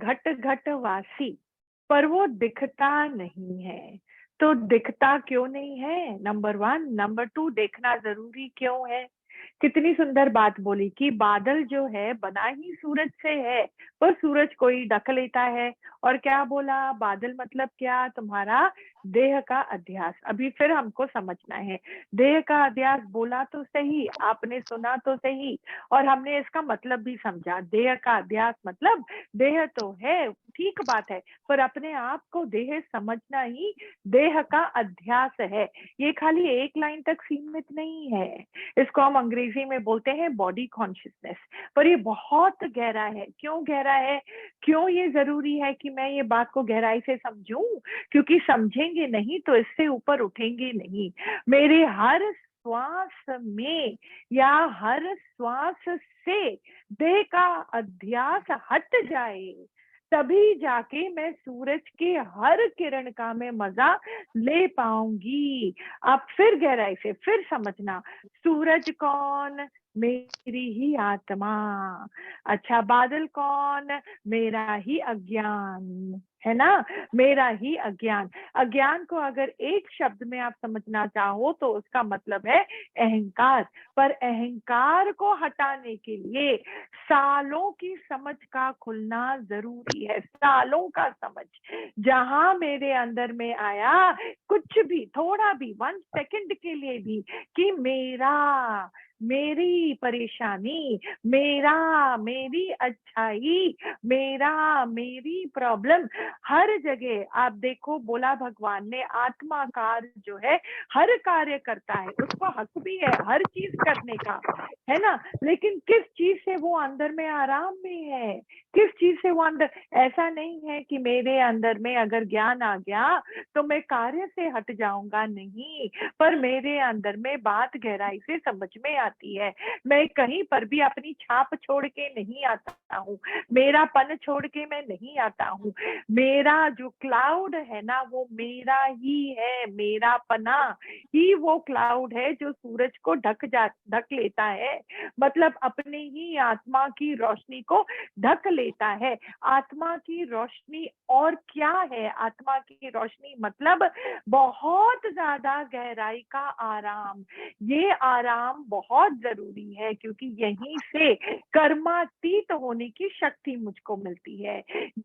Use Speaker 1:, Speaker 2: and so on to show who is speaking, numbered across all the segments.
Speaker 1: घट घट वासी, पर वो दिखता नहीं है। तो दिखता क्यों नहीं है? Number one. नंबर टू, देखना जरूरी क्यों है? कितनी सुंदर बात बोली कि बादल जो है बना ही सूरज से है, पर सूरज कोई ढक लेता है। और क्या बोला? बादल मतलब क्या? तुम्हारा देह का अध्यास। अभी फिर हमको समझना है। देह का अध्यास बोला तो सही, आपने सुना तो सही, और हमने इसका मतलब भी समझा। देह का अध्यास मतलब देह तो है, ठीक बात है, पर अपने आप को देह समझना ही देह का अध्यास है। ये खाली एक लाइन तक सीमित नहीं है। इसको हम अंग्रेजी में बोलते हैं बॉडी कॉन्शियसनेस। पर ये बहुत गहरा है। क्यों गहरा है? क्यों ये जरूरी है कि मैं ये बात को गहराई से समझूं? क्योंकि समझेंगे नहीं तो इससे ऊपर उठेंगे नहीं। मेरे हर श्वास में या हर श्वास से देह का अध्यास हट जाए, तभी जाके मैं सूरज के हर किरण का मैं मजा ले पाऊंगी। आप फिर गहराई से फिर समझना। सूरज कौन? मेरी ही आत्मा। अच्छा, बादल कौन? मेरा ही अज्ञान, है ना? मेरा ही अज्ञान। अज्ञान को अगर एक शब्द में आप समझना चाहो तो उसका मतलब है अहंकार। पर अहंकार को हटाने के लिए सालों की समझ का खुलना जरूरी है। सालों का समझ जहां मेरे अंदर में आया, कुछ भी थोड़ा भी 1 सेकंड के लिए भी कि मेरा, मेरी परेशानी, मेरा, मेरी अच्छाई, मेरा, मेरी प्रॉब्लम, हर जगह आप देखो बोला भगवान ने आत्माकार जो है हर कार्य करता है, उसको हक भी है हर चीज करने का, है ना? लेकिन किस चीज से वो अंदर में आराम में है? किस चीज से वो अंदर? ऐसा नहीं है कि मेरे अंदर में अगर ज्ञान आ गया तो मैं कार्य से हट जाऊंगा, नहीं। पर मेरे अंदर में बात गहराई से समझ में आती है। मैं कहीं पर भी अपनी छाप छोड़ के नहीं आता हूँ, मेरा पन छोड़ के मैं नहीं आता हूँ। मेरा जो क्लाउड है ना वो मेरा ही है, मेरा पना ही वो क्लाउड है जो सूरज को ढक लेता है। मतलब अपने ही आत्मा की रोशनी को ढक लेता है। आत्मा की रोशनी और क्या है? आत्मा की रोशनी मतलब बहुत ज्यादा गहराई का आराम। ये आराम बहुत जरूरी है क्योंकि यहीं से कर्मातीत होने की शक्ति मुझको मिलती है।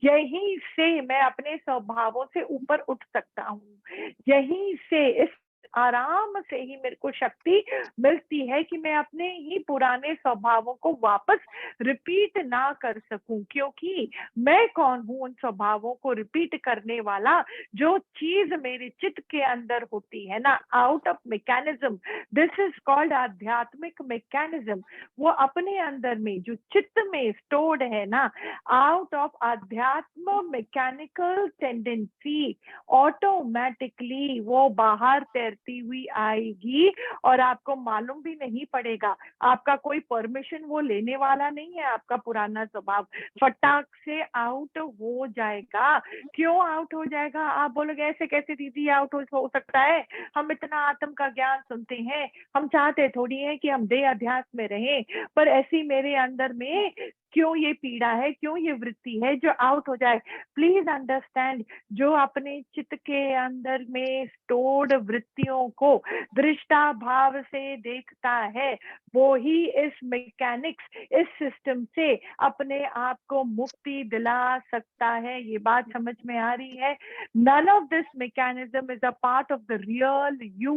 Speaker 1: यहीं से मैं अपने स्वभावों से ऊपर उठ सकता हूँ। यहीं से, इस आराम से ही मेरे को शक्ति मिलती है कि मैं अपने ही पुराने स्वभावों को वापस रिपीट ना कर सकूं। क्योंकि मैं कौन हूं उन स्वभावों को रिपीट करने वाला? जो चीज मेरे चित्त के अंदर होती है ना, out of mechanism, this is called आध्यात्मिक मैकेनिज्म। वो अपने अंदर में जो चित्त में स्टोर्ड है ना, आउट ऑफ आध्यात्म मैकेनिकल टेंडेंसी, ऑटोमेटिकली वो बाहर तैरती हुई आएगी और आपको मालूम भी नहीं पड़ेगा। आपका कोई परमिशन वो लेने वाला नहीं है। आपका पुराना स्वभाव फटाक से आउट हो जाएगा। क्यों आउट हो जाएगा? आप बोलोगे ऐसे कैसे दीदी आउट हो सकता है? हम इतना आत्म का ज्ञान सुनते हैं, हम चाहते थोड़ी है कि हम देह अध्यास में रहें, पर ऐसी मेरे अंदर में क्यों ये पीड़ा है, क्यों ये वृत्ति है जो आउट हो जाए? प्लीज अंडरस्टैंड, जो अपने चित्त के अंदर में स्टोर्ड वृत्तियों को दृष्टा भाव से देखता है, वो ही इस मैकेनिक्स, इस सिस्टम से अपने आप को मुक्ति दिला सकता है। ये बात समझ में आ रही है? None of this mechanism is a part of the real you.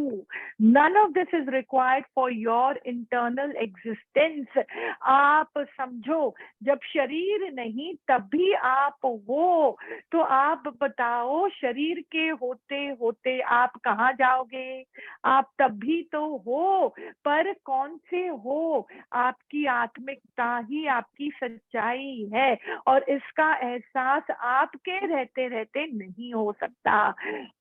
Speaker 1: None of this is required for your internal existence. आप समझो, जब शरीर नहीं तब भी आप हो, तो आप बताओ शरीर के होते होते आप कहाँ जाओगे? आप तब भी तो हो, पर कौन से हो? आपकी आत्मिकता ही आपकी सच्चाई है, और इसका एहसास आपके रहते रहते नहीं हो सकता।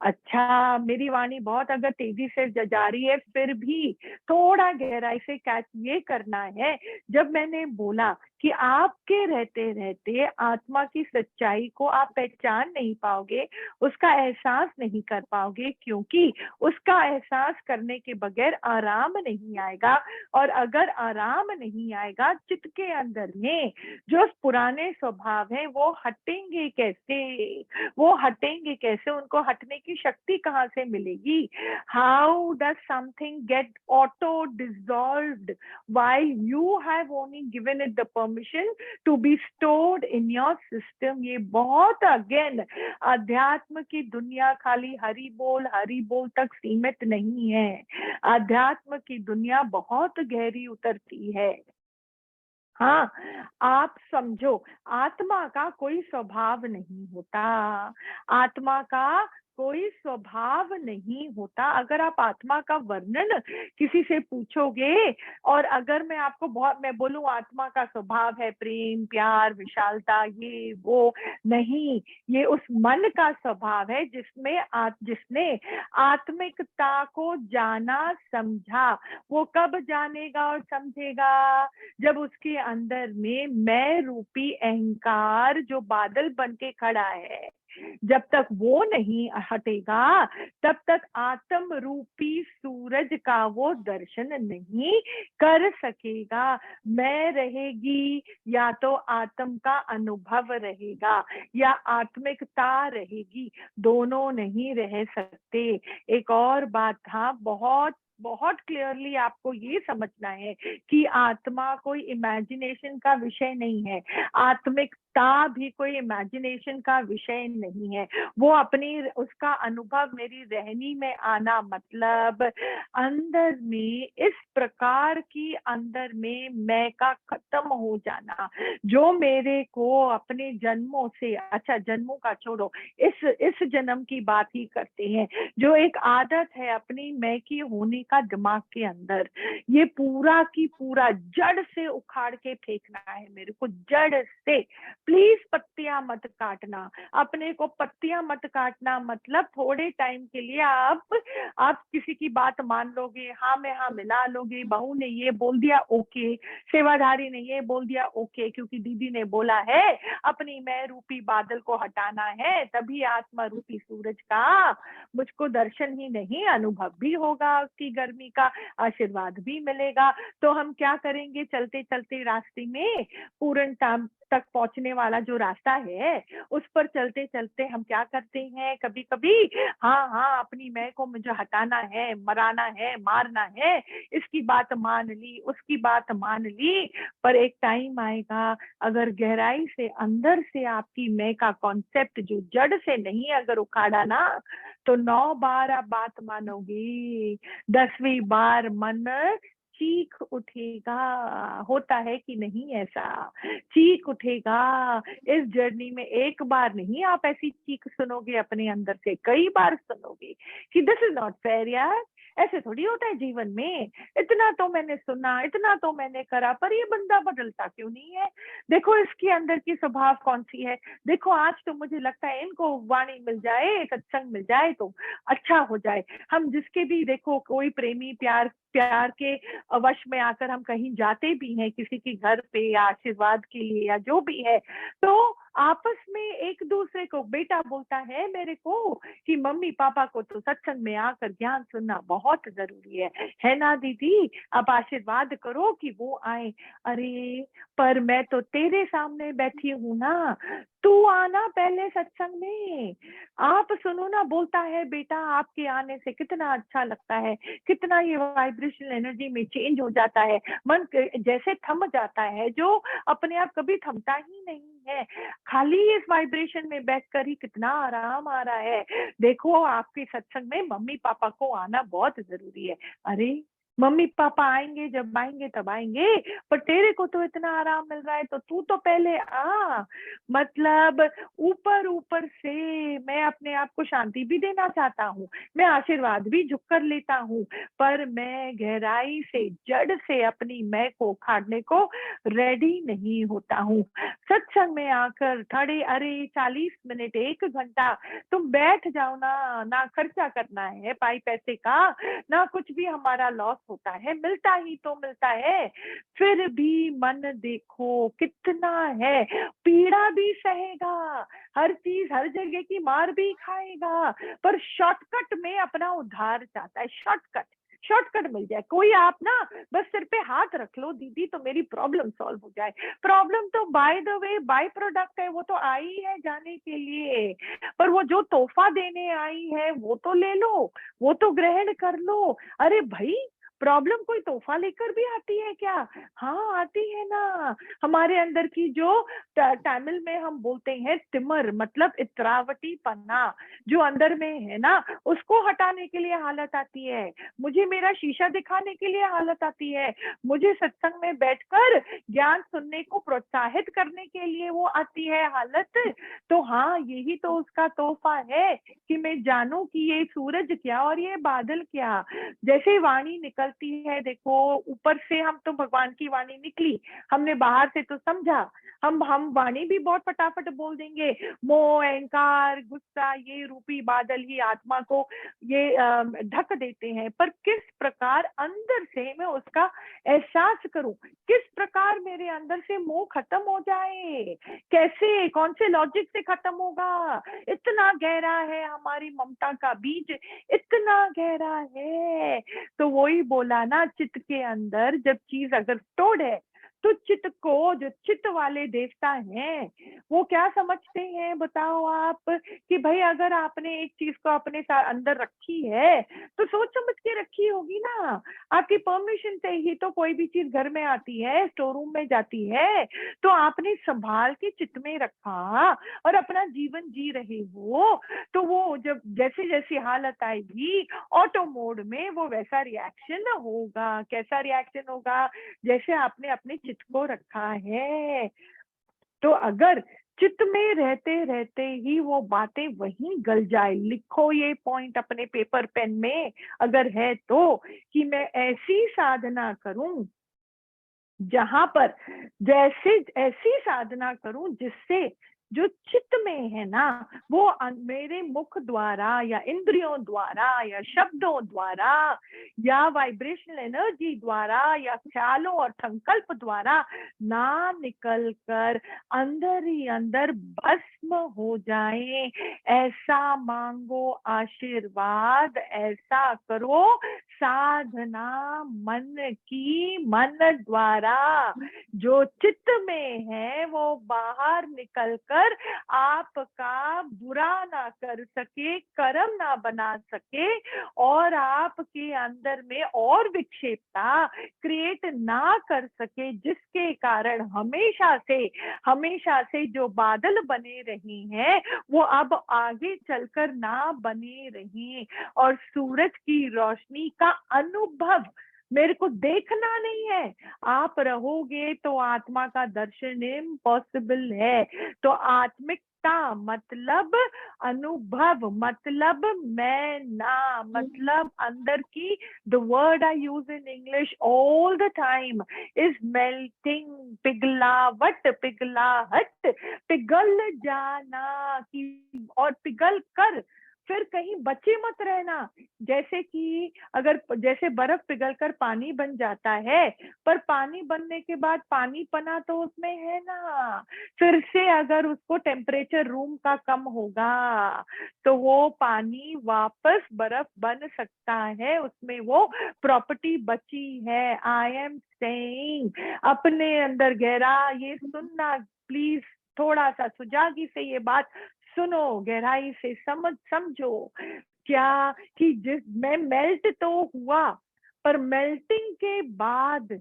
Speaker 1: अच्छा, मेरी वाणी बहुत अगर तेजी से जा रही है, फिर भी थोड़ा गहराई से कैच ये करना है। जब मैंने बोला कि आपके रहते रहते आत्मा की सच्चाई को आप पहचान नहीं पाओगे, उसका एहसास नहीं कर पाओगे, क्योंकि उसका एहसास करने के बगैर आराम नहीं आएगा। और अगर आराम नहीं आएगा, चित्त के अंदर में जो पुराने स्वभाव है वो हटेंगे कैसे? वो हटेंगे कैसे? उनको हटने की शक्ति कहाँ से मिलेगी? How does something get auto dissolved while you have only given it the permission to be stored in your system? ये बहुत अगेन अध्यात्म की दुनिया खाली हरि बोल तक सीमित नहीं है। अध्यात्म की दुनिया बहुत गहरी उतरती है। हाँ, आप समझो, आत्मा का कोई स्वभाव नहीं होता। आत्मा का कोई स्वभाव नहीं होता। अगर आप आत्मा का वर्णन किसी से पूछोगे, और अगर मैं आपको मैं बोलूं आत्मा का स्वभाव है प्रेम, प्यार, विशालता, ये वो, नहीं, ये उस मन का स्वभाव है जिसने आत्मिकता को जाना, समझा। वो कब जानेगा और समझेगा? जब उसके अंदर में मैं रूपी अहंकार जो बादल बन के खड़ा है, जब तक वो नहीं हटेगा, तब तक आत्म रूपी सूरज का वो दर्शन नहीं कर सकेगा। मैं रहेगी, या तो आत्म का अनुभव रहेगा, या आत्मिकता रहेगी, दोनों नहीं रह सकते। एक और बात था, बहुत बहुत क्लियरली आपको ये समझना है कि आत्मा कोई इमेजिनेशन का विषय नहीं है। आत्मिकता भी कोई इमेजिनेशन का विषय नहीं है। वो अपनी उसका अनुभव मेरी रहनी में आना, मतलब अंदर में इस प्रकार की अंदर में मैं का खत्म हो जाना, जो मेरे को अपने जन्मों से, अच्छा जन्मों का छोड़ो, इस जन्म की बात ही करते हैं, जो एक आदत है अपनी मैं की होने का दिमाग के अंदर, ये पूरा की पूरा जड़ से उखाड़ के फेंकना है मेरे को, जड़ से। प्लीज पत्तियां मत काटना, अपने को पत्तियां मत काटना, मतलब थोड़े टाइम के लिए आप किसी की बात मान लोगे, हाँ में हाँ मिला लोगे, बहू ने ये बोल दिया ओके, सेवाधारी ने ये बोल दिया ओके, क्योंकि दीदी ने बोला है अपनी मैं रूपी बादल को हटाना है, तभी आत्मा रूपी सूरज का मुझको दर्शन ही नहीं, अनुभव भी होगा, उसकी गर्मी का आशीर्वाद भी मिलेगा। तो हम क्या करेंगे? चलते चलते रास्ते में पूर्ण तक पहुंचने वाला जो रास्ता है, उस पर चलते चलते हम क्या करते हैं, कभी कभी हाँ अपनी मैं को मुझे हटाना है, मराना है, मारना है, इसकी बात मान ली, उसकी बात मान ली, पर एक टाइम आएगा, अगर गहराई से अंदर से आपकी मैं का कॉन्सेप्ट जो जड़ से नहीं अगर उखाड़ा ना, तो 9 बार आप बात मानोगी, 10वीं बार मन चीख उठेगा। होता है कि नहीं? ऐसा चीख उठेगा। इस जर्नी में एक बार नहीं आप ऐसी चीख सुनोगे, अपने अंदर से कई बार सुनोगे कि दिस इज नॉट फेयर यार, ऐसे थोड़ी होता है जीवन में, इतना तो मैंने सुना, इतना तो मैंने करा, पर ये बंदा बदलता क्यों नहीं है? देखो इसके अंदर की स्वभाव कौन सी है, देखो आज तो मुझे लगता है इनको वाणी मिल जाए, सत्संग मिल जाए तो अच्छा हो जाए। हम जिसके भी देखो कोई प्रेमी प्यार प्यार के वश में आकर हम कहीं जाते भी हैं किसी के घर पे या आशीर्वाद के लिए या जो भी है, तो आपस में एक दूसरे को, बेटा बोलता है मेरे को कि मम्मी पापा को तो सत्संग में आकर ज्ञान सुनना बहुत जरूरी है ना दीदी, आप आशीर्वाद करो कि वो आए। अरे पर मैं तो तेरे सामने बैठी हूं ना, तू आना पहले सत्संग में, आप सुनो ना, बोलता है बेटा आपके आने से कितना अच्छा लगता है, कितना ये वाइब्रेशनल एनर्जी में चेंज हो जाता है, मन जैसे थम जाता है, जो अपने आप कभी थमता ही नहीं है, खाली इस वाइब्रेशन में बैठकर ही कितना आराम आ रहा है। देखो आपके सत्संग में मम्मी पापा को आना बहुत जरूरी है। अरे मम्मी पापा आएंगे, जब आएंगे तब आएंगे, पर तेरे को तो इतना आराम मिल रहा है तो तू तो पहले आ। मतलब ऊपर ऊपर से मैं अपने आप को शांति भी देना चाहता हूँ, मैं आशीर्वाद भी झुक कर लेता हूँ, पर मैं गहराई से जड़ से अपनी मैं को उखाड़ने को रेडी नहीं होता हूँ। सत्संग में आकर थोड़े, अरे 40 मिनट 1 घंटा तुम बैठ जाओ ना, ना खर्चा करना है पाई पैसे का, ना कुछ भी हमारा लॉस होता है, मिलता ही तो मिलता है। फिर भी मन देखो कितना है, पीड़ा भी सहेगा, हर चीज हर जगह की मार भी खाएगा, पर शॉर्टकट में अपना उद्धार चाहता है। शॉर्टकट, शॉर्टकट मिल जाए, कोई आप ना बस सिर पे हाथ रख लो दीदी तो मेरी प्रॉब्लम सॉल्व हो जाए। प्रॉब्लम तो by the way by product है, वो तो आई है जाने के लिए, पर वो जो तोहफा देने आई है वो तो ले लो, वो तो ग्रहण कर लो। अरे भाई, प्रॉब्लम कोई तोहफा लेकर भी आती है क्या? हाँ आती है ना। हमारे अंदर की जो तमिल में हम बोलते हैं तिमर, मतलब इतरावटी पन्ना जो अंदर में है ना, उसको हटाने के लिए हालत आती है। मुझे मेरा शीशा दिखाने के लिए हालत आती है, मुझे सत्संग में बैठकर ज्ञान सुनने को प्रोत्साहित करने के लिए वो आती है हालत। तो हाँ, यही तो उसका तोहफा है कि मैं जानूं कि ये सूरज क्या और ये बादल क्या। जैसे वाणी निकलती है, देखो ऊपर से हम तो भगवान की वाणी निकली, हमने बाहर से तो समझा, हम वाणी भी बहुत फटाफट बोल देंगे। मोह, अहंकार, गुस्सा, ये रूपी बादल ही आत्मा को ये ढक देते हैं। पर किस प्रकार अंदर से मैं उसका एहसास करूं, किस प्रकार मेरे अंदर से मोह खत्म हो जाए, कैसे, कौन से लॉजिक से खत्म होगा? इतना गहरा है हमारी ममता का बीज, इतना गहरा है। तो वही बोला ना, चित्त के अंदर जब चीज अगर स्टोर्ड है, तो चित्त को, जो चित्त वाले देवता हैं, वो क्या समझते हैं बताओ आप, कि भाई अगर आपने एक चीज को अपने साथ अंदर रखी है तो सोच समझ के रखी होगी ना, आपकी परमिशन से ही तो कोई भी चीज घर में आती है, स्टोर रूम में जाती है, तो आपने संभाल के चित्त में रखा और अपना जीवन जी रहे हो। तो वो जब जैसे जैसी हालत आएगी ऑटो मोड में, वो वैसा रिएक्शन होगा। कैसा रिएक्शन होगा? जैसे आपने अपने चित्त को रखा है। तो अगर चित्त में रहते रहते ही वो बातें वहीं गल जाए, लिखो ये पॉइंट अपने पेपर पेन में अगर है तो, कि मैं ऐसी साधना करूं जहां पर, जैसे ऐसी साधना करूं जिससे जो चित्त में है ना, वो मेरे मुख द्वारा या इंद्रियों द्वारा या शब्दों द्वारा या वाइब्रेशनल एनर्जी द्वारा या ख्यालों और संकल्प द्वारा ना निकल कर अंदर ही अंदर भस्म हो जाए। ऐसा मांगो आशीर्वाद, ऐसा करो साधना मन की, मन द्वारा जो चित्त में है वो बाहर निकलकर आपका बुरा ना कर सके, कर्म ना बना सके, और आपके अंदर में और विक्षेपता क्रिएट ना कर सके, जिसके कारण हमेशा से जो बादल बने रहे हैं वो अब आगे चलकर ना बने रहे। और सूरज की रोशनी का अनुभव मेरे को देखना नहीं है, आप रहोगे तो आत्मा का दर्शन इम्पॉसिबल है। तो आत्मिकता मतलब अनुभव, मतलब मैं ना, मतलब अंदर की, the word I use in English all the time is melting, पिघलावट, पिघलाहट, पिघल जाना की, और पिघल कर फिर कहीं बचे मत रहना। जैसे कि अगर जैसे बर्फ पिघलकर पानी बन जाता है, पर पानी बनने के बाद पानी पना तो उसमें है ना, फिर से अगर उसको टेम्परेचर रूम का कम होगा तो वो पानी वापस बर्फ बन सकता है, उसमें वो प्रॉपर्टी बची है। आई एम सेइंग, अपने अंदर गहरा ये सुनना प्लीज, थोड़ा सा सुजागी से ये बात सुनो, गहराई से समझो क्या, कि जिस मैं मेल्ट तो हुआ, पर मेल्टिंग के बाद,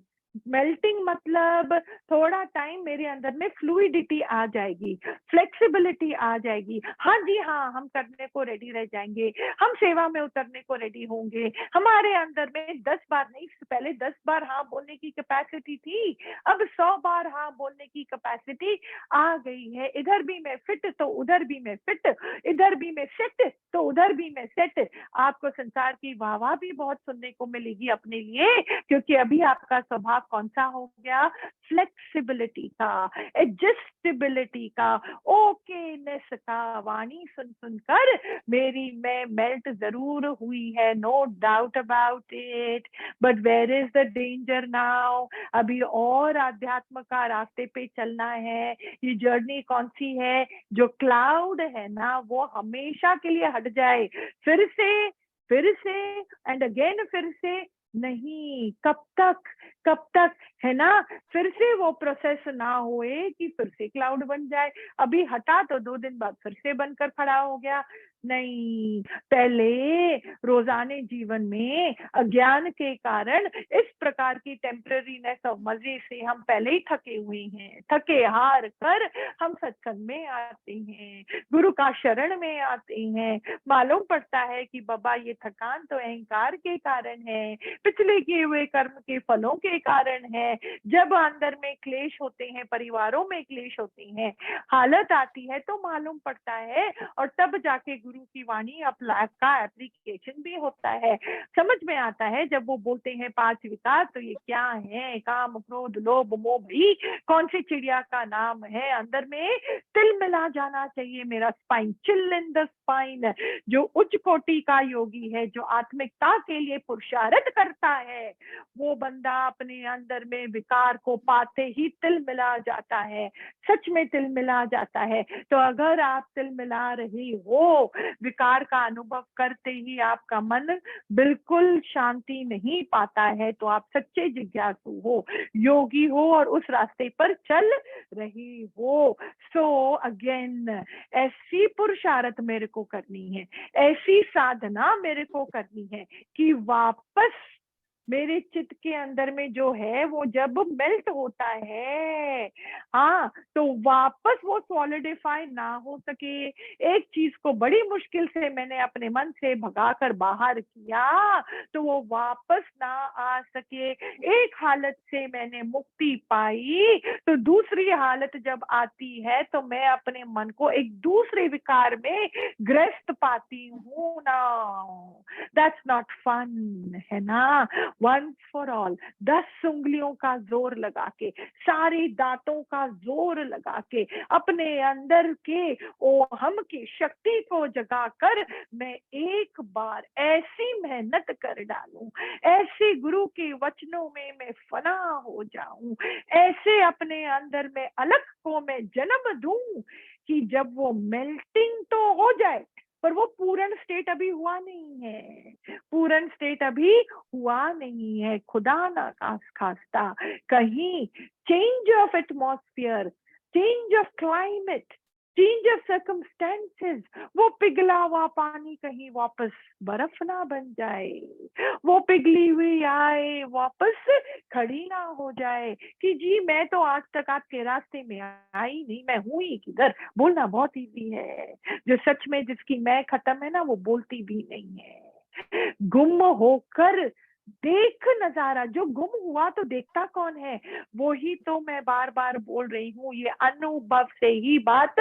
Speaker 1: मेल्टिंग मतलब थोड़ा टाइम मेरे अंदर में फ्लूइडिटी आ जाएगी, फ्लेक्सिबिलिटी आ जाएगी। हाँ जी हाँ, हम करने को रेडी रह जाएंगे, हम सेवा में उतरने को रेडी होंगे। हमारे अंदर में 10 बार नहीं, पहले 10 बार हाँ बोलने की कैपेसिटी थी, अब 100 बार हाँ बोलने की कैपेसिटी आ गई है। इधर भी मैं फिट तो उधर भी मैं फिट, इधर भी मैं सेट तो उधर भी मैं सेट। आपको संसार की वाह वाह भी बहुत सुनने को मिलेगी अपने लिए, क्योंकि अभी आपका स्वभाव कौन सा हो गया? फ्लेक्सिबिलिटी का, एडजस्टेबिलिटी का, ओकेनेस का। वाणी सुन सुनकर मेरी मैं मेल्ट जरूर हुई है, no doubt about it, but where is the danger now? अभी और अध्यात्म का रास्ते पे चलना है। ये जर्नी कौन सी है? जो क्लाउड है ना वो हमेशा के लिए हट जाए, फिर से एंड अगेन फिर से नहीं। कब तक? कब तक? है ना? फिर से वो प्रोसेस ना होए कि फिर से क्लाउड बन जाए। अभी हटा तो 2 दिन बाद फिर से बनकर खड़ा हो गया। नहीं, पहले रोजाने जीवन में अज्ञान के कारण इस प्रकार की टेम्पररीनेस और मजे से हम पहले ही थके हुए हैं। थके हार कर हम सत्संग में आते हैं, गुरु का शरण में आते हैं। मालूम पड़ता है कि बाबा ये थकान तो अहंकार के कारण है, पिछले किए हुए कर्म के फलों के कारण है। जब अंदर में क्लेश होते हैं, परिवारों में क्लेश होते हैं, हालत आती है तो मालूम पड़ता है, और तब जाके गुरु की वाणी का एप्लीकेशन भी होता है। समझ में आता है जब वो बोलते हैं 5 विकार, तो ये क्या है? काम, क्रोध, लोभ, मोह, भाई कौन सी चिड़िया का नाम है? अंदर में तिल मिला जाना चाहिए मेरा spine, chill in the spine. जो उच्च कोटि का योगी है, जो आत्मिकता के लिए पुरुषार्थ करता है, वो बंदा अपने अंदर में विकार को पाते ही तिल मिला जाता है, सच में तिल मिला जाता है। तो अगर आप तिल मिला रही हो, विकार का अनुभव करते ही आपका मन बिल्कुल शांति नहीं पाता है, तो आप सच्चे जिज्ञासु हो, योगी हो और उस रास्ते पर चल रही हो। सो अगेन ऐसी पुरुषार्थ मेरे को करनी है, ऐसी साधना मेरे को करनी है कि वापस मेरे चित्त के अंदर में जो है वो जब मेल्ट होता है, हाँ, तो वापस वो सॉलिडिफाई ना हो सके। एक चीज को बड़ी मुश्किल से मैंने अपने मन से भगाकर बाहर किया, तो वो वापस ना आ सके। एक हालत से मैंने मुक्ति पाई, तो दूसरी हालत जब आती है तो मैं अपने मन को एक दूसरे विकार में ग्रस्त पाती हूँ ना। दैट्स नॉट फन, है ना? वंस फॉर ऑल 10 उंगलियों का जोर लगा के, सारे दांतों का जोर लगा के, अपने अंदर के ओहम की शक्ति को जगाकर मैं एक बार ऐसी मेहनत कर डालूं, ऐसे गुरु के वचनों में मैं फना हो जाऊं, ऐसे अपने अंदर में अलग को मैं जन्म दूं कि जब वो मेल्टिंग तो हो जाए, पर वो पूर्ण स्टेट अभी हुआ नहीं है, पूर्ण स्टेट अभी हुआ नहीं है। खुदा ना खास्ता कहीं change of atmosphere, change of climate, change of circumstances, वो पिघला हुआ पानी कहीं वापस बर्फ ना बन जाए, वो पिघली हुई आए वापस खड़ी ना हो जाए कि जी मैं तो आज तक आपके रास्ते में आई नहीं, मैं हूं ही किधर। बोलना बहुत इजी है, जो सच में जिसकी मैं खत्म है ना वो बोलती भी नहीं है। गुम होकर देख नजारा, जो गुम हुआ तो देखता कौन है? वो ही तो मैं बार बार बोल रही हूँ, ये अनुभव से ही बात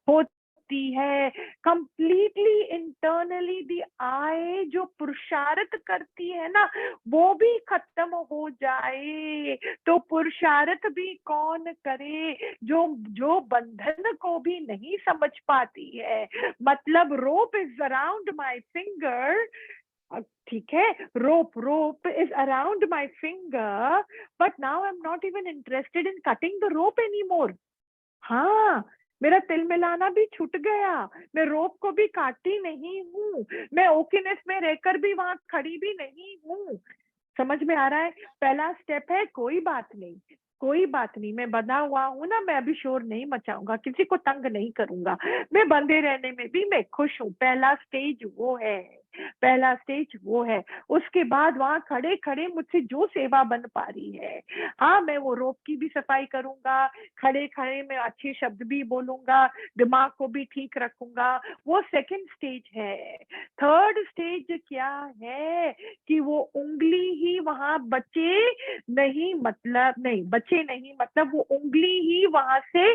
Speaker 1: होती है। कंप्लीटली इंटरनली दी आए जो पुरुषार्थ करती है ना, वो भी खत्म हो जाए तो पुरुषार्थ भी कौन करे? जो जो बंधन को भी नहीं समझ पाती है। मतलब rope is around my finger, ठीक है, rope is around my finger, but now I'm not even interested in cutting the rope anymore. हाँ, मेरा तिल मिलाना भी छूट गया, मैं रोप को भी काटती नहीं हूँ, मैं ओकेनेस में रहकर भी वहां खड़ी भी नहीं हूँ। समझ में आ रहा है? पहला स्टेप है कोई बात नहीं, कोई बात नहीं, मैं बंधा हुआ हूं ना, मैं अभी शोर नहीं मचाऊंगा, किसी को तंग नहीं करूंगा, मैं बंधे रहने में भी मैं खुश हूँ। पहला स्टेज वो है, पहला स्टेज वो है। उसके बाद वहां खड़े खड़े मुझसे जो सेवा बन पा रही है, हाँ, मैं वो रोप की भी सफाई करूंगा, खड़े खड़े मैं अच्छे शब्द भी बोलूंगा, दिमाग को भी ठीक रखूंगा, वो सेकंड स्टेज है। थर्ड स्टेज क्या है कि वो उंगली ही वहां बचे नहीं, मतलब नहीं बचे नहीं, मतलब वो उंगली ही वहां से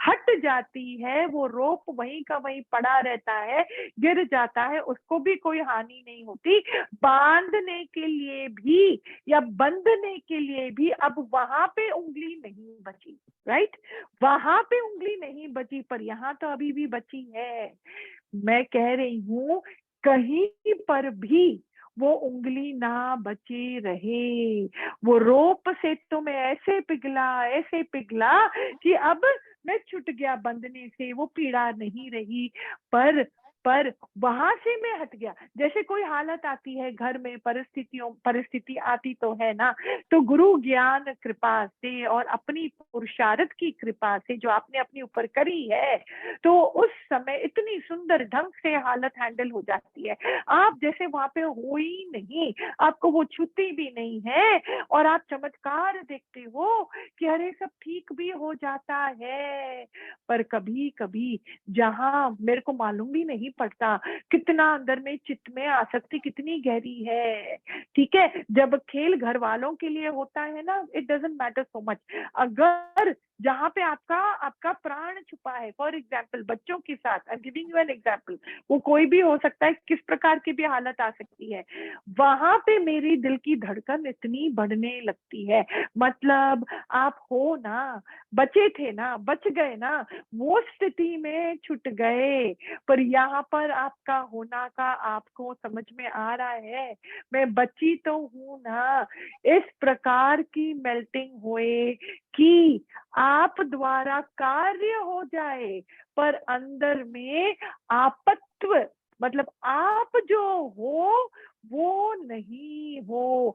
Speaker 1: हट जाती है, वो रोप वहीं का वहीं पड़ा रहता है, गिर जाता है, उसको भी कोई हानि नहीं होती, बांधने के लिए भी या बंधने के लिए भी अब वहां पे उंगली नहीं बची, राइट? वहां पे उंगली नहीं बची, पर यहाँ तो अभी भी बची है। मैं कह रही हूं कहीं पर भी वो उंगली ना बची रहे। वो रोप से तो मैं ऐसे पिघला कि अब मैं छूट गया बंधने से, वो पीड़ा नहीं रही, पर वहां से मैं हट गया। जैसे कोई हालत आती है घर में, परिस्थिति आती तो है ना, तो गुरु ज्ञान कृपा से और अपनी पुरुषार्थ की कृपा से जो आपने अपने ऊपर करी है, तो उस समय इतनी सुंदर ढंग से हालत हैंडल हो जाती है। आप जैसे वहां पे हो ही नहीं, आपको वो छूती भी नहीं है, और आप चमत्कार देखते हो कि अरे सब ठीक भी हो जाता है। पर कभी कभी जहां मेरे को मालूम भी नहीं पड़ता कितना अंदर में चित्त में आसक्ति कितनी गहरी है, ठीक है? जब खेल घर वालों के लिए होता है ना, it doesn't matter so much. अगर जहां पे आपका आपका प्राण छुपा है, फॉर एग्जाम्पल बच्चों के साथ, I am giving you an example, वो कोई भी हो सकता है, किस प्रकार की भी हालत आ सकती है, वहां पे मेरी दिल की धड़कन इतनी बढ़ने लगती है। मतलब आप हो ना, बचे थे ना, बच गए ना, वो स्थिति में छूट गए, पर यहाँ पर आपका होना का आपको समझ में आ रहा है, मैं बची तो हूं ना। इस प्रकार की मेल्टिंग हुए कि आप द्वारा कार्य हो जाए, पर अंदर में आपत्व, मतलब आप जो हो वो नहीं हो।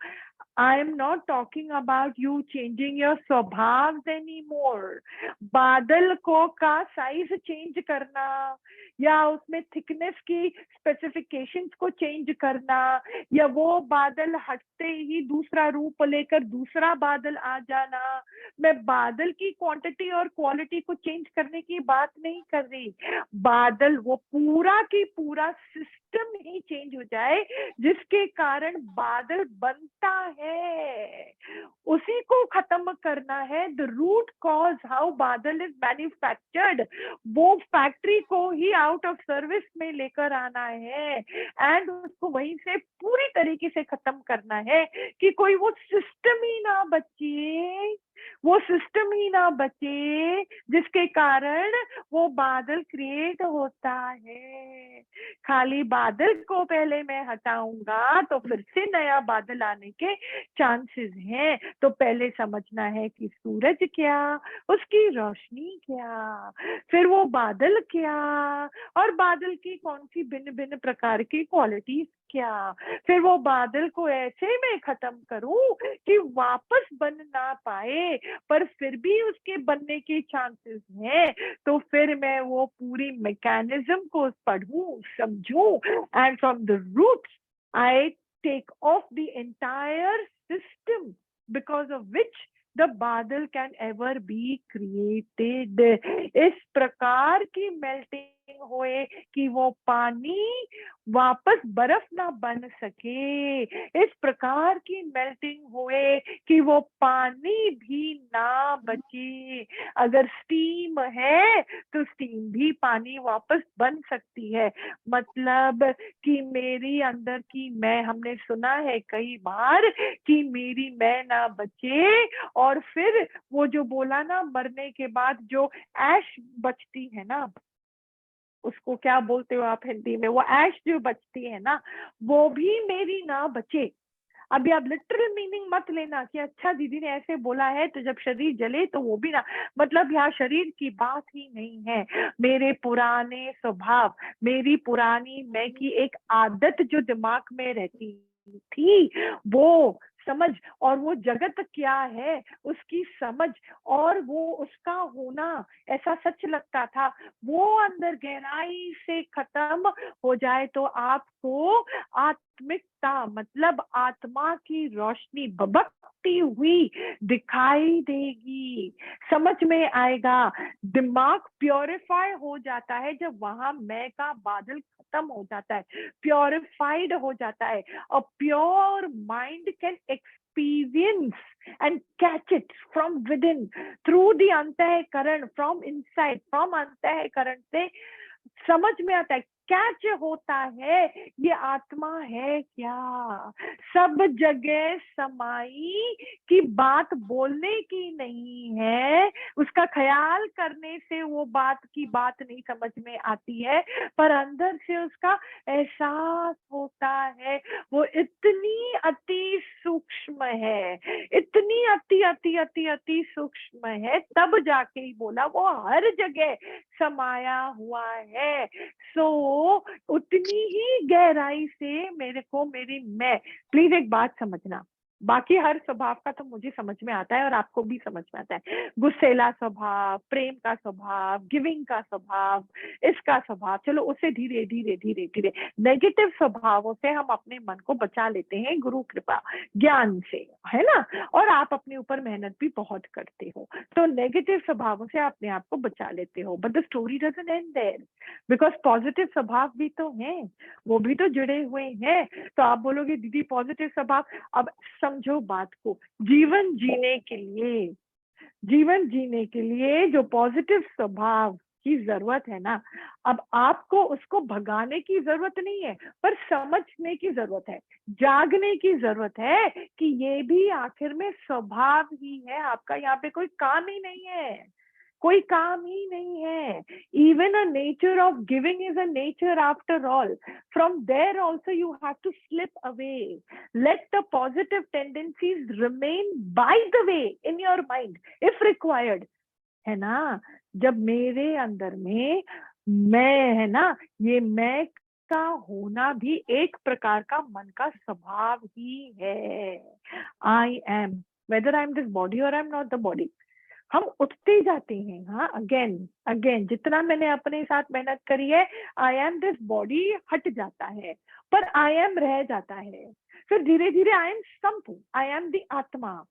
Speaker 1: I am not talking about you changing your स्वभाव anymore. बादल को का साइज चेंज करना या उसमें थिकनेस की स्पेसिफिकेशंस को चेंज करना, या वो बादल हटते ही दूसरा रूप लेकर दूसरा बादल आ जाना, मैं बादल की क्वांटिटी और क्वालिटी को चेंज करने की बात नहीं कर रही। बादल वो पूरा की पूरा सिस्टम ही चेंज हो जाए जिसके कारण बादल बनता है, उसी को खत्म करना है। द रूट कॉज हाउ बादल इज मैन्युफैक्चर्ड, वो फैक्ट्री को ही आउट ऑफ सर्विस में लेकर आना है एंड उसको वहीं से पूरी तरीके से खत्म करना है कि कोई वो सिस्टम ही ना बचे, वो सिस्टम ही ना बचे जिसके कारण वो बादल क्रिएट होता है। खाली बादल को पहले मैं हटाऊंगा तो फिर से नया बादल आने के चांसेस हैं। तो पहले समझना है कि सूरज क्या, उसकी रोशनी क्या, फिर वो बादल क्या, और बादल की कौन सी भिन्न भिन्न प्रकार की क्वालिटीज क्या, फिर वो बादल को ऐसे में खत्म करूं कि वापस बन ना पाए, पर फिर भी उसके बनने के चांसेस हैं। तो फिर मैं वो पूरी मैकेनिज्म को पढ़ूं, समझूं, and from the roots I take off the entire system because of which the बादल कैन एवर बी क्रिएटेड। इस प्रकार की मेल्टिंग होए कि वो पानी वापस बर्फ ना बन सके, इस प्रकार की मेल्टिंग होए कि वो पानी भी ना बचे। अगर स्टीम है तो स्टीम भी पानी वापस बन सकती है। मतलब कि मेरी अंदर की मैं, हमने सुना है कई बार कि मेरी मैं ना बचे, और फिर वो जो बोला ना, मरने के बाद जो ऐश बचती है ना, उसको क्या बोलते हो आप हिंदी में, वो ऐश जो बचती है ना, वो भी मेरी ना बचे। अभी आप लिटरल मीनिंग मत लेना कि अच्छा दीदी ने ऐसे बोला है तो जब शरीर जले तो वो भी ना, मतलब यहाँ शरीर की बात ही नहीं है। मेरे पुराने स्वभाव, मेरी पुरानी मैं की एक आदत जो दिमाग में रहती थी, वो समझ, और वो जगत क्या है उसकी समझ, और वो उसका होना ऐसा सच लगता था, वो अंदर गहराई से खत्म हो जाए तो आपको आत्मिकता, मतलब आत्मा की रोशनी भभकती हुई दिखाई देगी, समझ में आएगा। दिमाग प्योरीफाई हो जाता है जब वहां मैं का बादल खत्म हो जाता है, प्योरीफाइड हो जाता है। A pure mind can experience and catch it from within through the अंतःकरण, from inside, from अंतःकरण से समझ में आता है कैच होता है ये आत्मा है क्या, सब जगह समाई की बात बोलने की नहीं है, उसका ख्याल करने से वो बात की बात नहीं समझ में आती है, पर अंदर से उसका एहसास होता है। वो इतनी अति सूक्ष्म है, इतनी अति अति अति अति सूक्ष्म है, तब जाके ही बोला वो हर जगह समाया हुआ है। सो उतनी ही गहराई से मेरे को मेरी मैं, प्लीज एक बात समझना, बाकी हर स्वभाव का तो मुझे समझ में आता है और आपको भी समझ में आता है, गुस्सेला स्वभाव, प्रेम का स्वभाव, गिविंग का स्वभाव, इसका स्वभाव, चलो उससे धीरे धीरे धीरे धीरे नेगेटिव स्वभावों से हम अपने मन को बचा लेते हैं गुरु कृपा ज्ञान से, है ना। और आप अपने ऊपर मेहनत भी बहुत करते हो, तो नेगेटिव स्वभावों से अपने आप को बचा लेते हो। But the story doesn't end there, because positive स्वभाव भी तो हैं, वो भी तो जुड़े हुए हैं। तो आप बोलोगे दीदी पॉजिटिव स्वभाव, अब समझो बात को, जीवन जीने के लिए, जीवन जीने के लिए जो पॉजिटिव स्वभाव की जरूरत है ना, अब आपको उसको भगाने की जरूरत नहीं है, पर समझने की जरूरत है, जागने की जरूरत है कि ये भी आखिर में स्वभाव ही है आपका, यहाँ पे कोई काम ही नहीं है, कोई काम ही नहीं है। Even a nature of giving is a nature after all. From there also you have to slip away. Let the positive tendencies remain by the way in your mind if required. है ना, जब मेरे अंदर में मैं है ना, ये मैं का होना भी एक प्रकार का मन का स्वभाव ही है। I am, whether I am this body or I am not the body. हम उठते जाते हैं, हाँ, अगेन अगेन, जितना मैंने अपने साथ मेहनत करी है, आई एम दिस बॉडी हट जाता है, पर आई एम रह जाता है, फिर धीरे धीरे I am something, I am the आत्मा,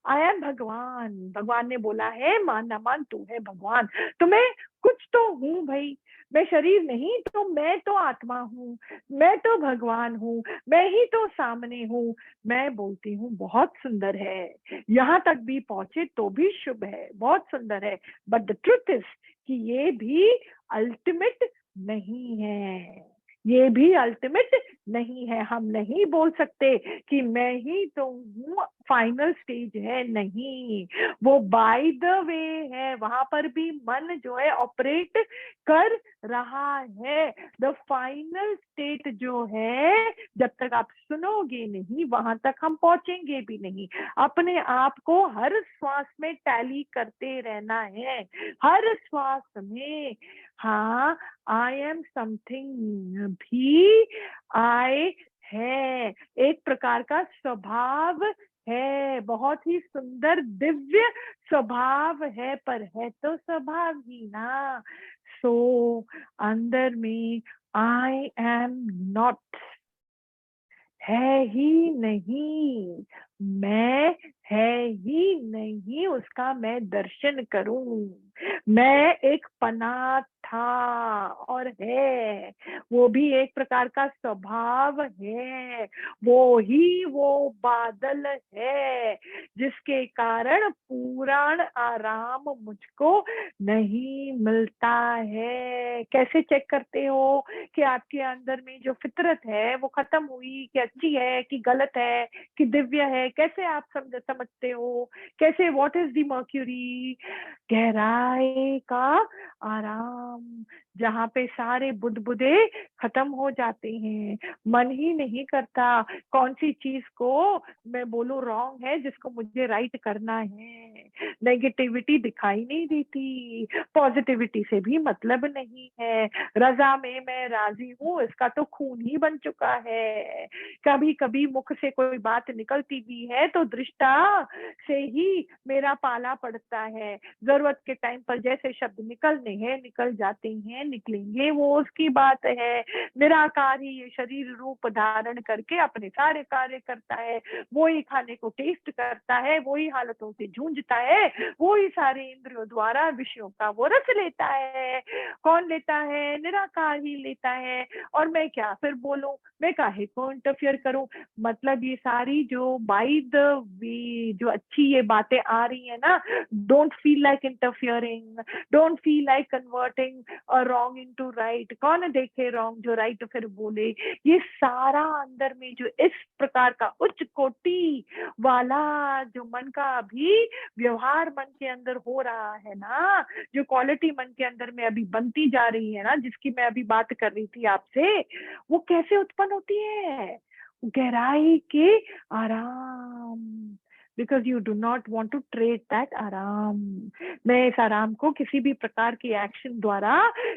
Speaker 1: आई एम भगवान। भगवान ने बोला है मान ना मान तू है भगवान, तो मैं कुछ तो हूँ भाई, मैं शरीर नहीं, तो मैं तो आत्मा हूँ, मैं तो भगवान हूँ, मैं ही तो सामने हूँ। मैं बोलती हूँ बहुत सुंदर है, यहाँ तक भी पहुंचे तो भी शुभ है, बहुत सुंदर है, बट द ट्रुथ इज कि ये भी अल्टीमेट नहीं है, ये भी अल्टीमेट नहीं है। हम नहीं बोल सकते कि मैं ही तो हूँ, फाइनल स्टेज है, नहीं, वो बाय द वे है, वहां पर भी मन जो है ऑपरेट कर रहा है। द फाइनल स्टेट जो है, जब तक आप सुनोगे नहीं वहां तक हम पहुंचेंगे भी नहीं। अपने आप को हर श्वास में टैली करते रहना है, हर श्वास में, हाँ, आई एम समथिंग भी आई है, एक प्रकार का स्वभाव है, बहुत ही सुंदर दिव्य स्वभाव है, पर है तो स्वभाव ही ना। सो अंदर में आई एम नॉट, है ही नहीं, मैं है ही नहीं, उसका मैं दर्शन करूं। मैं एक पना था और है, वो भी एक प्रकार का स्वभाव है, वो ही वो बादल है जिसके कारण पूर्ण आराम मुझको नहीं मिलता है। कैसे चेक करते हो कि आपके अंदर में जो फितरत है वो खत्म हुई, कि अच्छी है कि गलत है कि दिव्य है, कैसे आप समझते हो, कैसे, व्हाट इज द मर्क्यूरी? गहराई का आराम, जहाँ पे सारे बुदबुदे खत्म हो जाते हैं, मन ही नहीं करता कौन सी चीज को मैं बोलूं रॉन्ग है जिसको मुझे राइट करना है। नेगेटिविटी दिखाई नहीं देती, पॉजिटिविटी से भी मतलब नहीं है, रजा में मैं राजी हूँ इसका तो खून ही बन चुका है। कभी कभी मुख से कोई बात निकलती भी है तो दृष्टा से ही मेरा पाला पड़ता है, जरूरत के टाइम पर जैसे शब्द निकलने हैं निकल जाते हैं, निकलेंगे, वो उसकी बात है। निराकार ही ये शरीर रूप धारण करके अपने सारे कार्य करता है, वो ही खाने को टेस्ट करता है, वो ही हालतों से जूझता है, वो ही सारे इंद्रियों द्वारा विषयों का वो रस लेता है। कौन लेता है? निराकार ही लेता है। और मैं क्या फिर बोलूं, मैं काहे को इंटरफियर करूं? मतलब ये सारी जो बाय द वे जो अच्छी ये बातें आ रही है ना, don't feel like interfering, don't feel like converting wrong into right, कौन देखे रॉन्ग जो राइट फिर बोले। ये सारा अंदर में जो इस प्रकार का उच्च कोटि वाला जो मन का अभी व्यवहार मन के अंदर हो रहा है ना, जो क्वालिटी मन के अंदर में अभी बनती जा रही है ना, जिसकी मैं अभी बात कर रही थी आपसे, वो कैसे उत्पन्न होती है? गहराई के आराम, because you do not want to trade that aaram. मैं इस आराम को किसी भी प्रकार की एक्शन द्वारा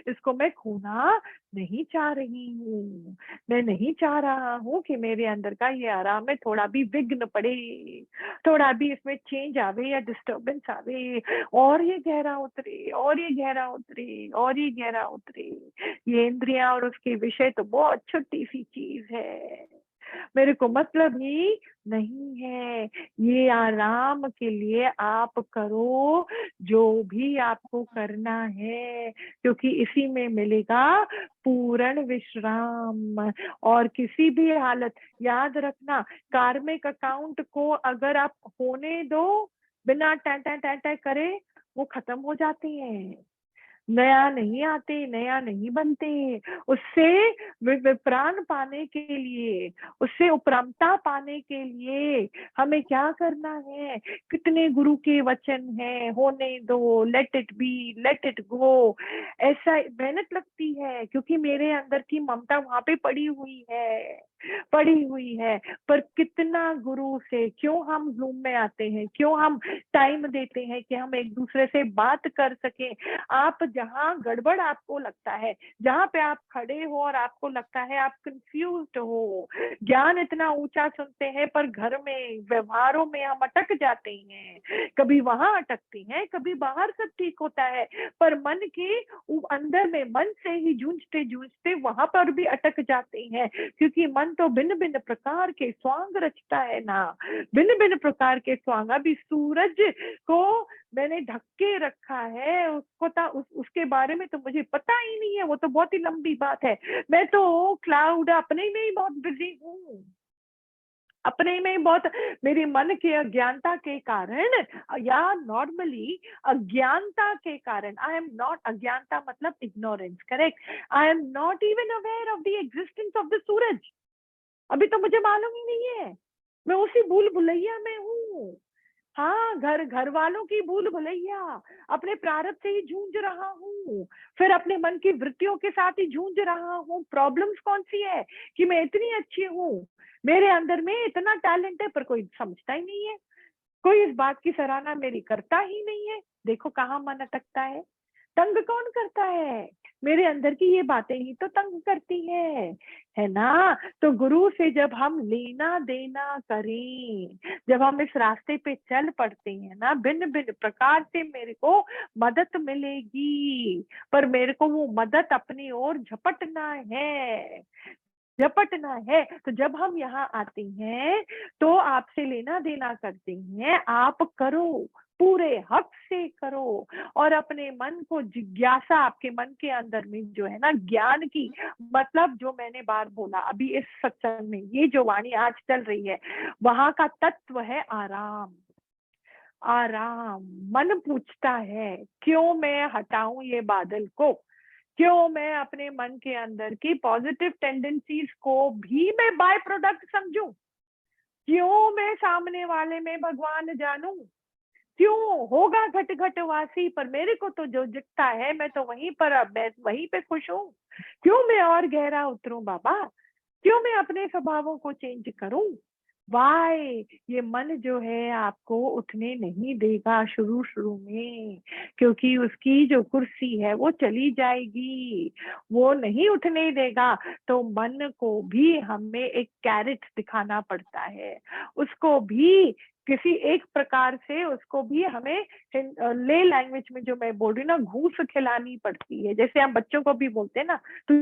Speaker 1: इसको मैं खोना नहीं चाह रही हूँ। मैं नहीं चाह रहा हूँ कि मेरे अंदर का ये आराम में थोड़ा भी विघ्न पड़े, थोड़ा भी इसमें चेंज आवे या डिस्टर्बेंस आवे, और ये गहरा उतरे, और ये गहरा उतरे, और ये गहरा उतरे। ये इंद्रियां और उसके विषय तो बहुत छोटी सी चीज है, मेरे को मतलब ही नहीं है। ये आराम के लिए आप करो जो भी आपको करना है, क्योंकि इसी में मिलेगा पूर्ण विश्राम। और किसी भी हालत, याद रखना, कार्मिक अकाउंट को अगर आप होने दो बिना टै करे, वो खत्म हो जाते हैं, नया नहीं आते, नया नहीं बनते। उससे प्राण पाने के लिए, उससे उपरामता पाने के लिए हमें क्या करना है? कितने गुरु के वचन है, होने दो, let it be, let it go. ऐसा मेहनत लगती है, क्योंकि मेरे अंदर की ममता वहां पे पड़ी हुई है, पड़ी हुई है। पर कितना गुरु से क्यों हम जूम में आते हैं, क्यों हम टाइम देते हैं कि हम एक दूसरे से बात कर सके। आप जहां गड़बड़ आपको लगता है, जहां पे आप खड़े हो और आपको लगता है आप कंफ्यूज्ड हो, ज्ञान इतना ऊंचा सुनते हैं पर घर में व्यवहारों में हम अटक जाते हैं, कभी वहां अटकते हैं, कभी बाहर सब ठीक होता है, पर मन के अंदर में मन से ही जूझते जूझते वहां पर भी अटक जाते हैं। क्योंकि मन तो भिन्न भिन्न प्रकार के स्वांग रचता है ना, भिन्न भिन्न प्रकार के स्वांग। अभी सूरज को मैंने ढक के रखा है, उसके बारे में तो मुझे पता ही नहीं है, वो तो बहुत ही लंबी बात है। मैं तो क्लाउड अपने में ही बहुत बिजी हूँ, अपने में बहुत, मेरे मन के अज्ञानता के कारण, या नॉर्मली अज्ञानता के कारण, आई एम नॉट, अज्ञानता मतलब ignorance, correct, I am not even aware of the existence of the सूरज। अभी तो मुझे मालूम ही नहीं है, मैं उसी भूल भुलैया में हूँ। हाँ, घर वालों की भूल भुलैया, अपने प्रारब्ध से ही जूझ रहा हूँ, फिर अपने मन की वृत्तियों के साथ ही जूझ रहा हूँ। प्रॉब्लम्स कौन सी है कि मैं इतनी अच्छी हूँ, मेरे अंदर में इतना टैलेंट है, पर कोई समझता ही नहीं है, कोई इस बात की सराहना मेरी करता ही नहीं है। देखो कहाँ मन अटकता है। तंग कौन करता है? मेरे अंदर की ये बातें ही तो तंग करती है ना। तो गुरु से जब हम लेना देना करें, जब हम इस रास्ते पे चल पड़ते हैं ना, भिन्न भिन्न प्रकार से मेरे को मदद मिलेगी, पर मेरे को वो मदद अपनी ओर झपटना है, झपटना है। तो जब हम यहाँ आते हैं तो आपसे लेना देना करते हैं, आप करो, पूरे हक से करो, और अपने मन को जिज्ञासा, आपके मन के अंदर में जो है ना ज्ञान की, मतलब जो मैंने बार बोला अभी इस सत्संग में, ये जो वाणी आज चल रही है, वहां का तत्व है आराम। आराम। मन पूछता है क्यों मैं हटाऊं ये बादल को, क्यों मैं अपने मन के अंदर की पॉजिटिव टेंडेंसीज को भी मैं बाय प्रोडक्ट समझूं, क्यों मैं सामने वाले में भगवान जानूं, क्यों होगा घट घट वासी, पर मेरे को तो जो दिखता है मैं तो वहीं पर, अब मैं वहीं पे खुश हूँ। क्यों मैं और गहरा उतरूं बाबा, क्यों मैं अपने स्वभावों को चेंज करूं। वाई, ये मन जो है आपको उठने नहीं देगा शुरू शुरू में, क्योंकि उसकी जो कुर्सी है वो चली जाएगी, वो नहीं उठने देगा। तो मन को भी हमें एक कैरेट दिखाना पड़ता है, उसको भी किसी एक प्रकार से, उसको भी हमें ले लैंग्वेज में जो मैं बोल रही हूँ ना, घूस खिलानी पड़ती है। जैसे हम बच्चों को भी बोलते हैं ना, तू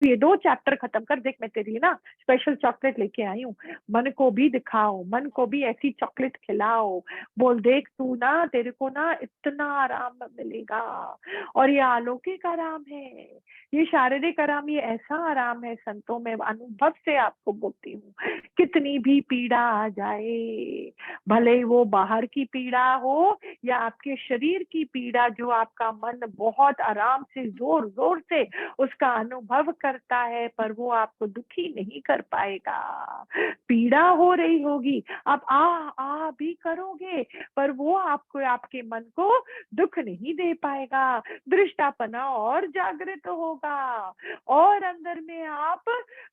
Speaker 1: ये 2 चैप्टर खत्म कर, देख मैं तेरे लिए ना स्पेशल चॉकलेट लेके आई हूँ, मन को भी दिखाओ, मन को भी ऐसी चॉकलेट खिलाओ, बोल देख तू ना, तेरे को ना इतना आराम मिलेगा। और ये अलौकिक आराम है, ये शारीरिक आराम, ये ऐसा आराम है संतों में, अनुभव से आपको बोलती हूँ, कितनी भी पीड़ा आ जाए, भले वो बाहर की पीड़ा हो या आपके शरीर की पीड़ा, जो आपका मन बहुत आराम से जोर जोर से उसका अनुभव करता है, पर वो आपको दुखी नहीं कर पाएगा। पीड़ा हो रही होगी, आप आ भी करोगे, पर वो आपको, आपके मन को दुख नहीं दे पाएगा। दृष्टापना और जागृत होगा, और अंदर में आप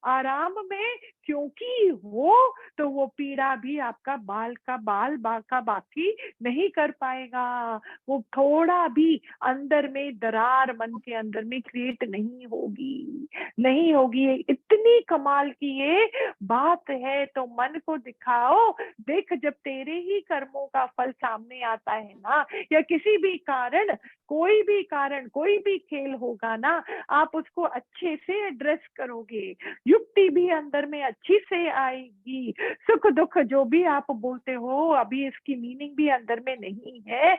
Speaker 1: आराम में क्योंकि हो, तो वो पीड़ा भी आपका बाल का बाकी नहीं कर पाएगा। वो थोड़ा भी अंदर में दरार मन के अंदर में क्रिएट नहीं होगी, नहीं होगी। इतनी कमाल की ये बात है। तो मन को दिखाओ, देख जब तेरे ही कर्मों का फल सामने आता है ना, या किसी भी कारण, कोई भी खेल होगा ना, आप उसको अच्छे से एड्रेस करोगे, युक्ति भी अंदर में अच्छी से आएगी। सुख दुख जो भी आप बोलते हो, अभी इसकी मीनिंग भी अंदर में नहीं है,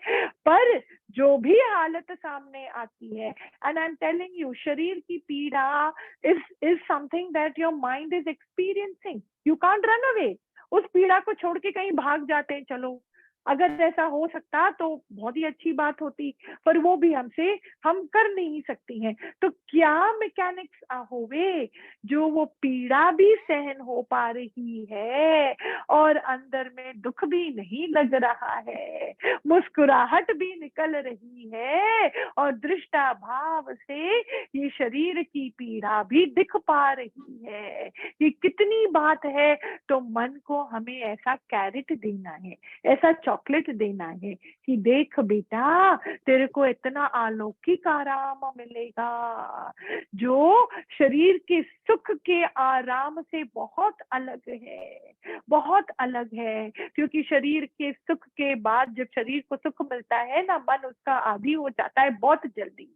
Speaker 1: पर जो भी हालत सामने आती है, and I am telling you, शरीर की पीड़ा is something that your mind is experiencing. You can't run away. उस पीड़ा को छोड़ के कहीं भाग जाते हैं, चलो अगर ऐसा हो सकता तो बहुत ही अच्छी बात होती, पर वो भी हम कर नहीं सकती हैं। तो क्या मैकेनिक्स होवे जो वो पीड़ा भी सहन हो पा रही है, और अंदर में दुख भी नहीं लग रहा है, मुस्कुराहट भी निकल रही है, और दृष्टा भाव से ये शरीर की पीड़ा भी दिख पा रही है। ये कितनी बात है। तो मन को हमें ऐसा कैरेट देना है, ऐसा चॉकलेट देना है कि देख बेटा, तेरे को इतना अलौकिक आराम मिलेगा, जो शरीर के सुख के आराम से बहुत अलग है, बहुत अलग है। क्योंकि शरीर के सुख के बाद जब शरीर को सुख मिलता है ना, मन उसका आदी हो जाता है बहुत जल्दी,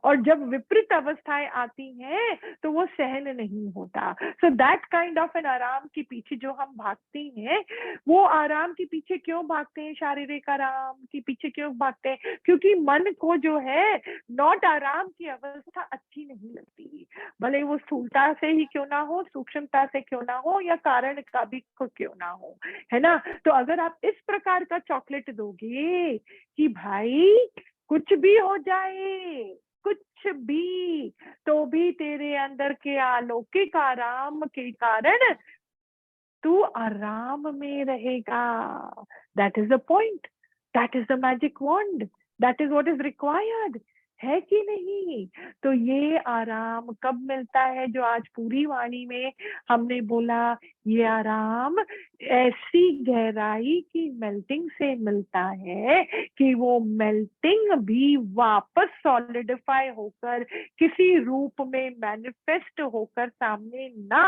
Speaker 1: और जब विपरीत अवस्थाएं आती हैं तो वो सहन नहीं होता। So that kind of an आराम के पीछे जो हम भागते हैं, वो आराम के पीछे क्यों भागते हैं, शारीरिक आराम के पीछे क्यों भागते हैं? क्योंकि मन को जो है नॉट आराम की अवस्था अच्छी नहीं लगती, भले वो स्थूलता से ही क्यों ना हो, सूक्ष्मता से क्यों ना हो, या कारण का भी क्यों ना हो, है ना। तो अगर आप इस प्रकार का चॉकलेट दोगे कि भाई कुछ भी हो जाए, कुछ भी, तो भी तेरे अंदर के अलौकिक आराम के कारण तू आराम में रहेगा। That is the point, that is the magic wand, that is what is required, है कि नहीं। तो ये आराम कब मिलता है, जो आज पूरी वाणी में हमने बोला, ये आराम ऐसी गहराई की मेल्टिंग से मिलता है कि वो मेल्टिंग भी वापस सॉलिडिफाई होकर किसी रूप में मैनिफेस्ट होकर सामने ना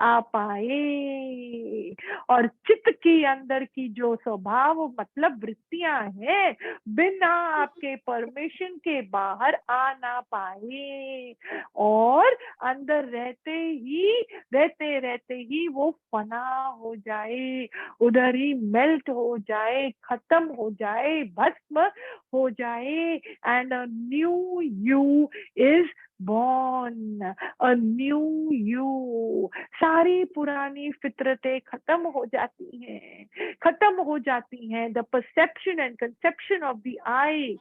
Speaker 1: आ पाए, और चित्त के अंदर की जो स्वभाव मतलब वृत्तियां हैं, बिना आपके परमिशन के बाहर आ ना पाए, और अंदर रहते ही वो फना हो जाए, उधर ही मेल्ट हो जाए, खत्म हो जाए, भस्म हो जाए, and a new you is born, a new you। सारी पुरानी फितरतें खत्म हो जाती हैं, the perception and conception of the I,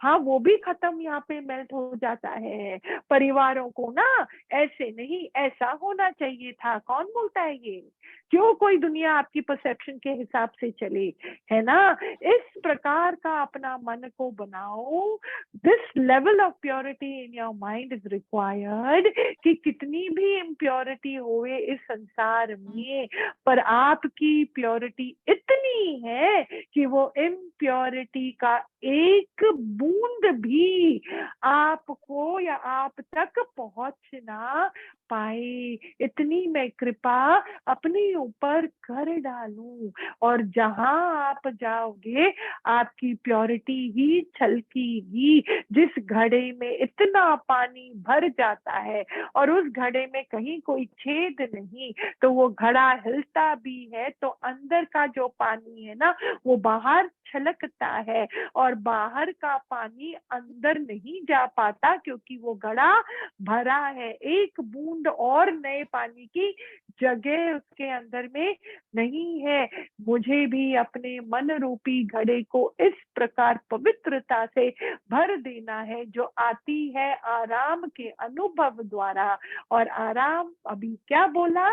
Speaker 1: हाँ वो भी खत्म यहाँ पे मेल्ट हो जाता है। परिवारों को ना ऐसे नहीं, ऐसा होना चाहिए था, कौन बोलता है ये? क्यों कोई दुनिया आपकी परसेप्शन के हिसाब से चले, है ना। इस प्रकार का अपना मन को बनाओ। This level of purity in your mind is required, कि कितनी भी इम्प्योरिटी होए इस संसार में, पर आपकी प्योरिटी इतनी है कि वो इम्प्योरिटी का एक बूंद भी आपको या आप तक पहुंच ना पाए। इतनी मैं कृपा अपनी ऊपर कर डालूं, और जहां आप जाओगे आपकी प्योरिटी ही छलकेगी। जिस घड़े में इतना पानी भर जाता है और उस घड़े में कहीं कोई छेद नहीं, तो वो घड़ा हिलता भी है तो अंदर का जो पानी है ना वो बाहर छलकता है, और बाहर का पानी अंदर नहीं जा पाता क्योंकि वो घड़ा भरा है। एक बूंद और नए पानी की जगह उसके अंदर में नहीं है। मुझे भी अपने मन रूपी घड़े को इस प्रकार पवित्रता से भर देना है जो आती है आराम के अनुभव द्वारा। और आराम अभी क्या बोला,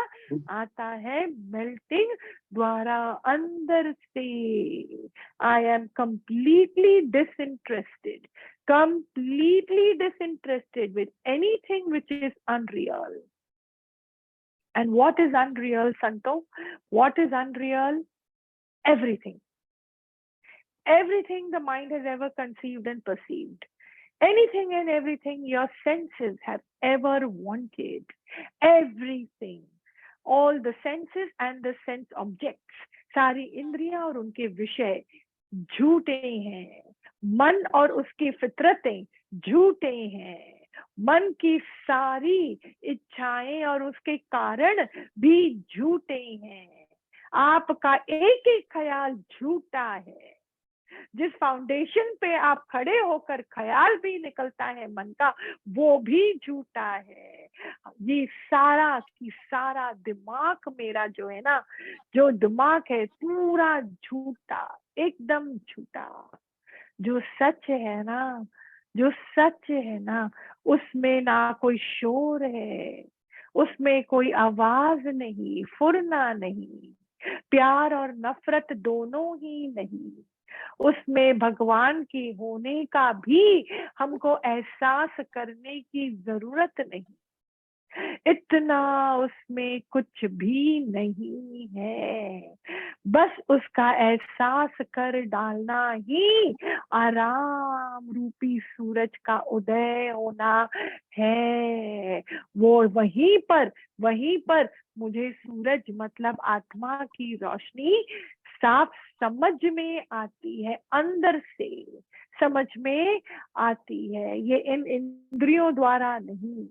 Speaker 1: आता है मेल्टिंग द्वारा अंदर से। I am completely disinterested with anything which is unreal. And what is unreal, Santo? What is unreal? Everything. Everything the mind has ever conceived and perceived. Anything and everything your senses have ever wanted. Everything. All the senses and the sense objects. सारी इंद्रियां और उनके विषय झूठे हैं। मन और उसकी फितरतें झूठे हैं। मन की सारी इच्छाएं और उसके कारण भी झूठे हैं। आपका एक एक ख्याल झूठा है। जिस फाउंडेशन पे आप खड़े होकर ख्याल भी निकलता है मन का, वो भी झूठा है। ये सारा की सारा दिमाग मेरा जो है ना, जो दिमाग है पूरा झूठा, एकदम झूठा। जो सच है ना, जो सच है ना, उसमें ना कोई शोर है, उसमें कोई आवाज नहीं, फुरना नहीं, प्यार और नफरत दोनों ही नहीं। उसमें भगवान के होने का भी हमको एहसास करने की जरूरत नहीं। इतना उसमें कुछ भी नहीं है। बस उसका एहसास कर डालना ही आराम रूपी सूरज का उदय होना है। वो वहीं पर मुझे सूरज मतलब आत्मा की रोशनी साफ समझ में आती है, अंदर से समझ में आती है। ये इन इंद्रियों द्वारा नहीं,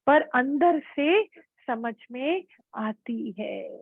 Speaker 1: पर अंदर से समझ में आती है।